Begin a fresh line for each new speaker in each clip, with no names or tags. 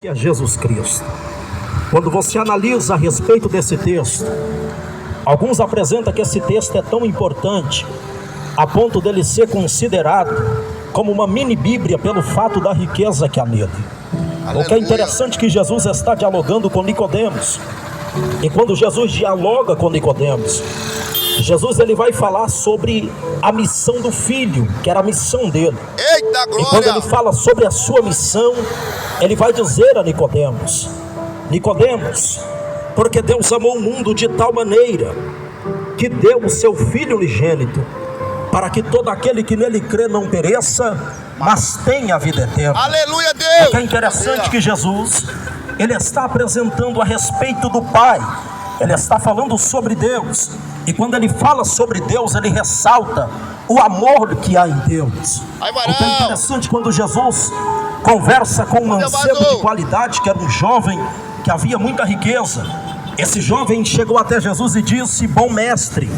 Que é Jesus Cristo. Quando você analisa a respeito desse texto, alguns apresentam que esse texto é tão importante a ponto dele ser considerado como uma mini Bíblia pelo fato da riqueza que há nele. Aleluia. O que é interessante é que Jesus está dialogando com Nicodemos, e quando Jesus dialoga com Nicodemos, Jesus ele vai falar sobre a missão do Filho, que era a missão dele.
Eita, glória!
E quando ele fala sobre a sua missão, ele vai dizer a Nicodemos: Nicodemos, porque Deus amou o mundo de tal maneira que deu o seu Filho unigênito, para que todo aquele que nele crê não pereça, mas tenha a vida eterna.
Aleluia, Deus!
É interessante que Jesus ele está apresentando a respeito do Pai. Ele está falando sobre Deus, e quando ele fala sobre Deus, ele ressalta o amor que há em Deus. O que é interessante, quando Jesus conversa com um mancebo de qualidade, que era um jovem que havia muita riqueza, esse jovem chegou até Jesus e disse: bom mestre,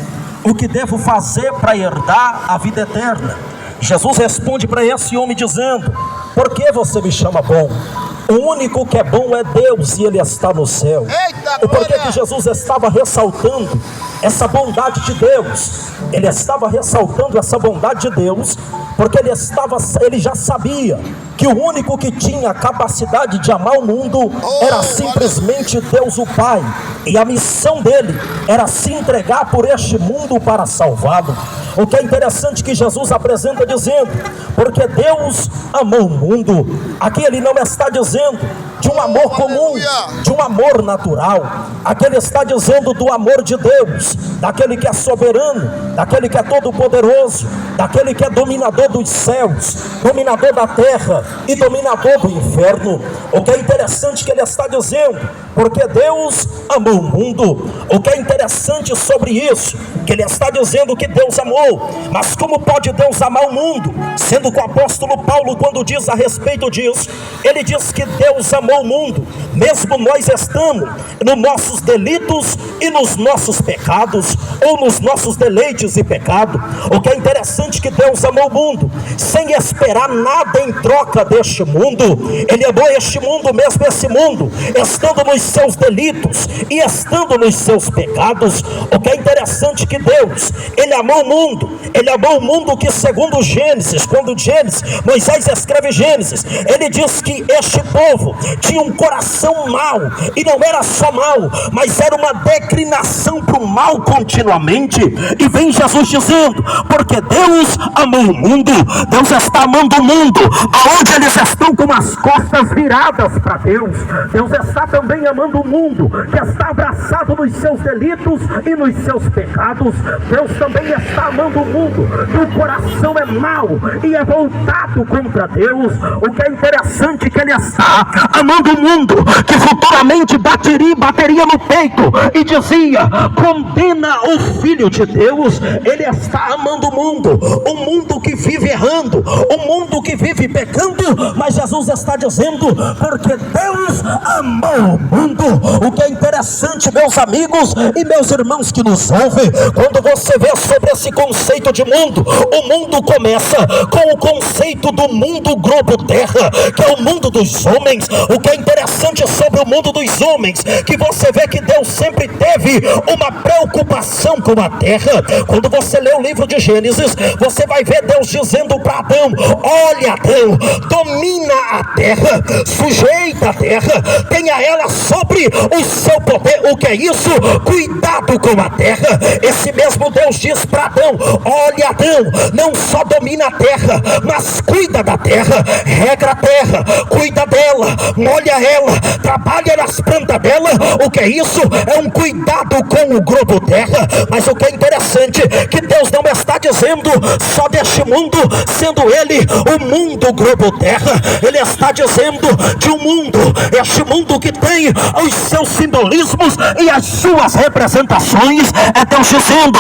o que devo fazer para herdar a vida eterna? Jesus responde para esse homem dizendo: por que você me chama bom? O único que é bom é Deus, e Ele está no céu. E por que Jesus estava ressaltando essa bondade de Deus? Ele estava ressaltando essa bondade de Deus porque ele já sabia que o único que tinha a capacidade de amar o mundo era simplesmente Deus o Pai, e a missão dele era se entregar por este mundo para salvá-lo. O que é interessante que Jesus apresenta dizendo: porque Deus amou o mundo. Aqui ele não está dizendo de um amor comum, de um amor natural. Aqui ele está dizendo do amor de Deus, daquele que é soberano, daquele que é todo poderoso, daquele que é dominador dos céus, dominador da terra e dominador do inferno. O que é interessante que ele está dizendo: porque Deus amou o mundo. O que é interessante sobre isso, que ele está dizendo que Deus amou. Mas como pode Deus amar o mundo? Sendo que o apóstolo Paulo, quando diz a respeito disso, ele diz que Deus amou o mundo, mesmo nós estamos nos nossos delitos e nos nossos pecados, ou nos nossos deleites e pecado. O que é interessante que Deus amou o mundo, sem esperar nada em troca deste mundo. Ele amou este mundo, mesmo esse mundo estando nos seus delitos e estando nos seus pecados. O que é interessante que Deus, ele amou o mundo. Ele amou o mundo que, segundo Gênesis, quando Moisés escreve Gênesis, ele diz que este povo tinha um coração mau, e não era só mau, mas era uma declinação para o mal continuamente. E vem Jesus dizendo: porque Deus amou o mundo. Deus está amando o mundo aonde eles estão com as costas viradas para Deus. Deus está também amando o mundo que está abraçado nos seus delitos e nos seus pecados. Deus também está amando o mundo que o coração é mau e é voltado contra Deus. O que é interessante é que ele está amando o mundo que futuramente bateria no peito e dizia: condena o Filho de Deus. Ele está amando o mundo que vive errando, o mundo que vive pecando. Mas Jesus está dizendo: porque Deus amou o mundo. O que é interessante, meus amigos e meus irmãos que nos ouvem, quando você vê sobre esse conceito de mundo, o mundo começa com o conceito do mundo globo terra, que é o mundo dos homens. O que é interessante sobre o mundo dos homens, que você vê que Deus sempre teve uma preocupação com a terra. Quando você lê o livro de Gênesis, você vai ver Deus dizendo para Adão: olha, Adão, domina a terra, sujeita a terra, tenha ela sobre o seu poder. O que é isso? Cuidado com a terra. Esse mesmo Deus diz para Adão: olha, Adão, não só domina a terra, mas cuida da terra, regra a terra, cuida dela, molha ela, trabalha nas plantas dela. O que é isso? É um cuidado com o globo terra. Mas o que é interessante, que Deus não está dizendo só deste mundo, sendo ele o mundo globo terra. Ele está dizendo de um mundo, este mundo que tem os seus simbolismos e as suas representações. É Deus dizendo: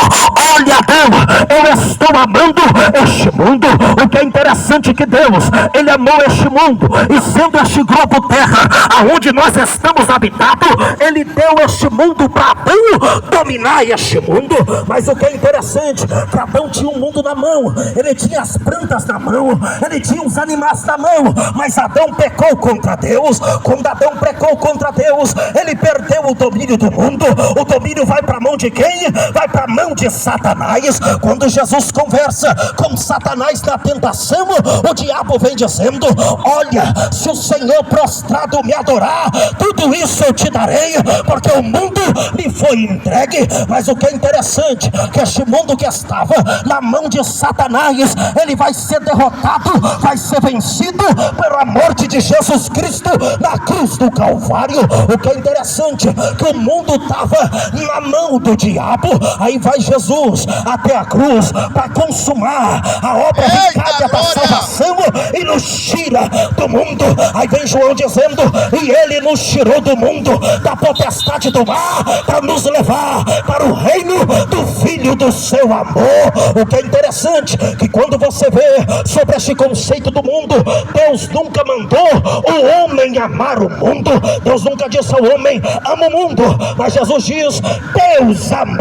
olha, Adão, eu estou amando este mundo. O que é interessante que Deus, ele amou este mundo, e sendo este globo terra, aonde onde nós estamos habitados, ele deu este mundo para Adão dominar este mundo. Mas o que é interessante, que Adão tinha um mundo na mão, ele tinha as plantas na mão, ele tinha os animais na mão, mas Adão pecou contra Deus. Quando Adão pecou contra Deus, ele perdeu o domínio do mundo. O domínio vai para a mão de quem? Vai para a mão de Satanás. Quando Jesus conversa com Satanás na tentação, o diabo vem dizendo: olha, se o Senhor prostrado me adorar, tudo isso eu te darei, porque o mundo me foi entregue. Mas o que é interessante, que este mundo que estava na mão de Satanás, ele vai ser derrotado, vai ser vencido pela morte de Jesus Cristo na cruz do Calvário. O que é interessante, que o mundo estava na mão do diabo, aí vai Jesus até a cruz para consumar a obra vicária da salvação e nos tira do mundo. Aí vem João dizendo: e ele nos tirou do mundo, da potestade do mar, para nos levar para o reino do Filho do seu amor. O que é interessante, que quando você vê sobre este conceito do mundo, Deus nunca mandou o homem amar o mundo. Deus nunca disse ao homem: ama o mundo. Mas Jesus diz: Deus amou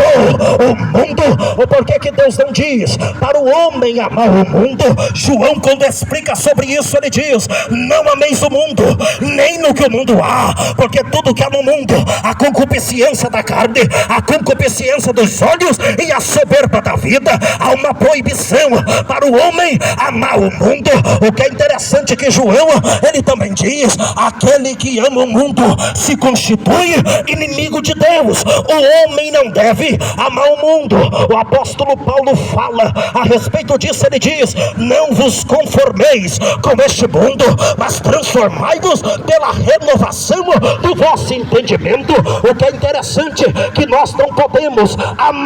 o mundo. O porquê que Deus não diz para o homem amar o mundo? João, quando explica sobre isso, ele diz: não ameis o mundo, nem no que o mundo há, porque tudo que há no mundo, a concupiscência da carne, a concupiscência dos olhos e a soberba da vida, há uma proibição para o homem amar o mundo. O que é interessante, que João, ele também diz: aquele que ama o mundo se constitui inimigo de Deus. O homem não deve amar o mundo. O apóstolo Paulo fala a respeito disso, ele diz: não vos conformeis com este mundo, mas transformai-vos pela renovação do vosso entendimento. O que é interessante, que nós não podemos amar